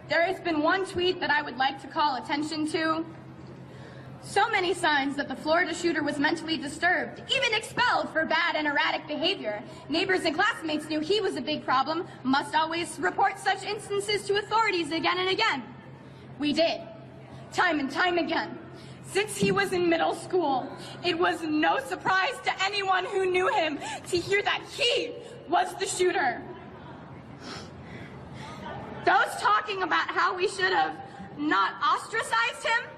there has been one tweet that I would like to call attention to. So many signs that the Florida shooter was mentally disturbed, even expelled for bad and erratic behavior. Neighbors and classmates knew he was a big problem, must always report such instances to authorities again and again. We did, time and time again. Since he was in middle school, it was no surprise to anyone who knew him to hear that he was the shooter. Those talking about how we should have not ostracized him,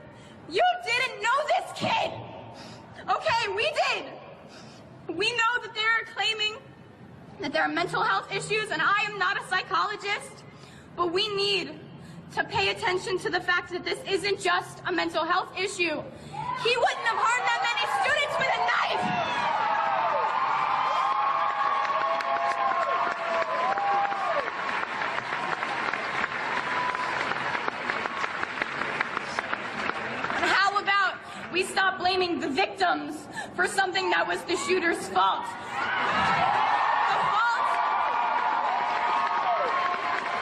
you didn't know this kid. Okay, we did. We know that they're claiming that there are mental health issues, and I am not a psychologist, but we need to pay attention to the fact that this isn't just a mental health issue. He wouldn't have harmed that many students with a knife. We stop blaming the victims for something that was the shooter's fault.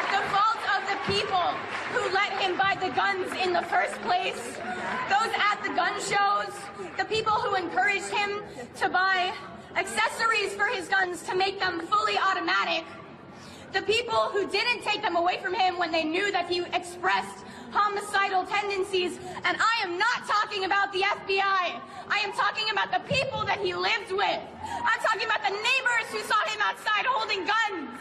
The fault of the people who let him buy the guns in the first place, those at the gun shows, the people who encouraged him to buy accessories for his guns to make them fully automatic, the people who didn't take them away from him when they knew that he expressed homicidal tendencies. And I am not talking about the FBI. I am talking about the people that he lived with. I'm talking about the neighbors who saw him outside holding guns.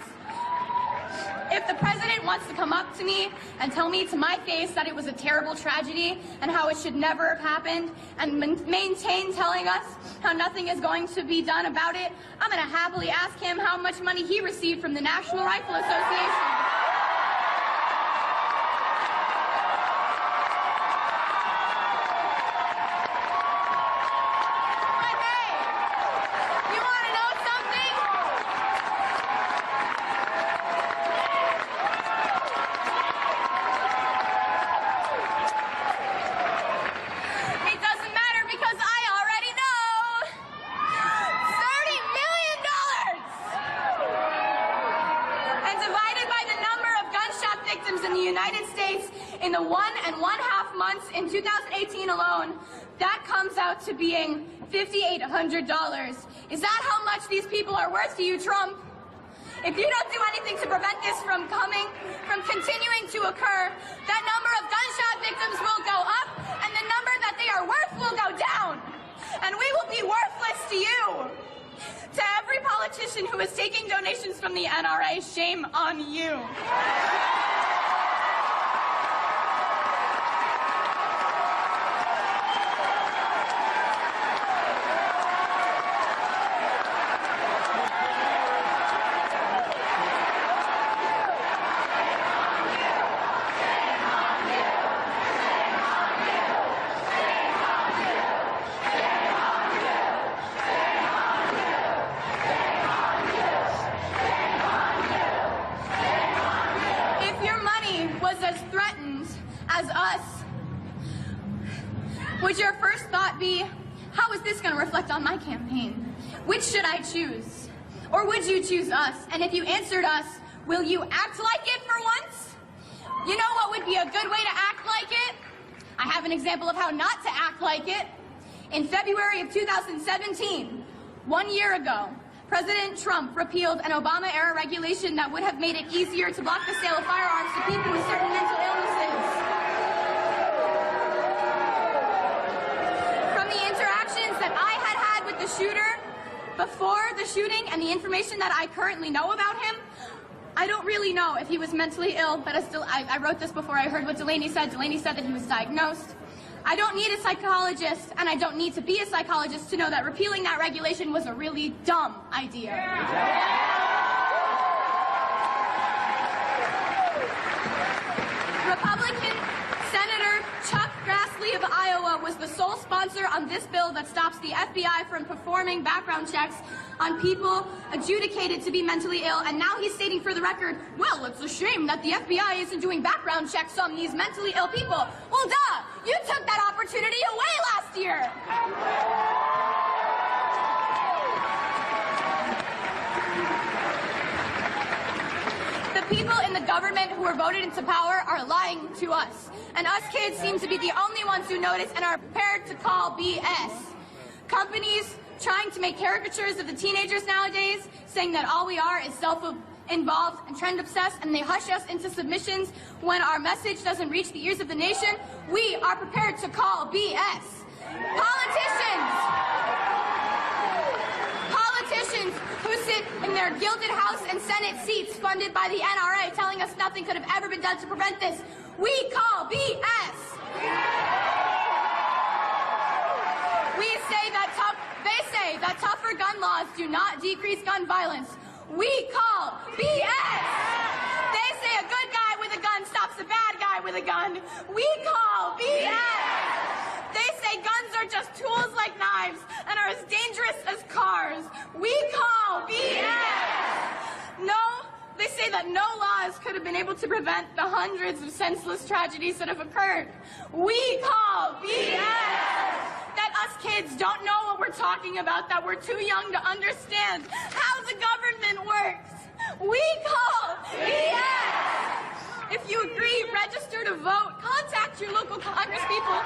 If the president wants to come up to me and tell me to my face that it was a terrible tragedy and how it should never have happened, and maintain telling us how nothing is going to be done about it, I'm going to happily ask him how much money he received from the National Rifle Association. In the 1.5 months in 2018 alone, that comes out to being $5,800. Is that how much these people are worth to you, Trump? If you don't do anything to prevent this from continuing to occur, that number of gunshot victims will go up, and the number that they are worth will go down. And we will be worthless to you. To every politician who is taking donations from the NRA, shame on you. Would your first thought be, how is this going to reflect on my campaign? Which should I choose? Or would you choose us? And if you answered us, will you act like it for once? You know what would be a good way to act like it? I have an example of how not to act like it. In February of 2017, 1 year ago, President Trump repealed an Obama-era regulation that would have made it easier to block the sale of firearms to people with certain mental illnesses. That I had with the shooter before the shooting and the information that I currently know about him, I don't really know if he was mentally ill, but I wrote this before I heard what Delaney said. Delaney said that he was diagnosed. I don't need a psychologist, and I don't need to be a psychologist to know that repealing that regulation was a really dumb idea. Republican Senator Chuck Grassley of Iowa was the sole sponsor on this bill that stops the FBI from performing background checks on people adjudicated to be mentally ill, and now he's stating for the record, well, it's a shame that the FBI isn't doing background checks on these mentally ill people. Well, duh! You took that opportunity away last year! The people in the government who were voted into power are lying to us. And us kids seem to be the only ones who notice and are prepared to call BS. Companies trying to make caricatures of the teenagers nowadays, saying that all we are is self-involved and trend-obsessed, and they hush us into submissions when our message doesn't reach the ears of the nation. We are prepared to call BS. Politicians who sit in their gilded House and Senate seats funded by the NRA telling us nothing could have ever been done to prevent this. We call BS. They say that tougher gun laws do not decrease gun violence. We call BS. They say a good guy with a gun stops a bad guy with a gun. We call BS. They say guns are just tools like knives and are as dangerous as cars. We call BS. No, they say that no laws could have been able to prevent the hundreds of senseless tragedies that have occurred. We call BS. That us kids don't know what we're talking about, that we're too young to understand how the government works. We call BS. If you agree, register to vote. Contact your local congresspeople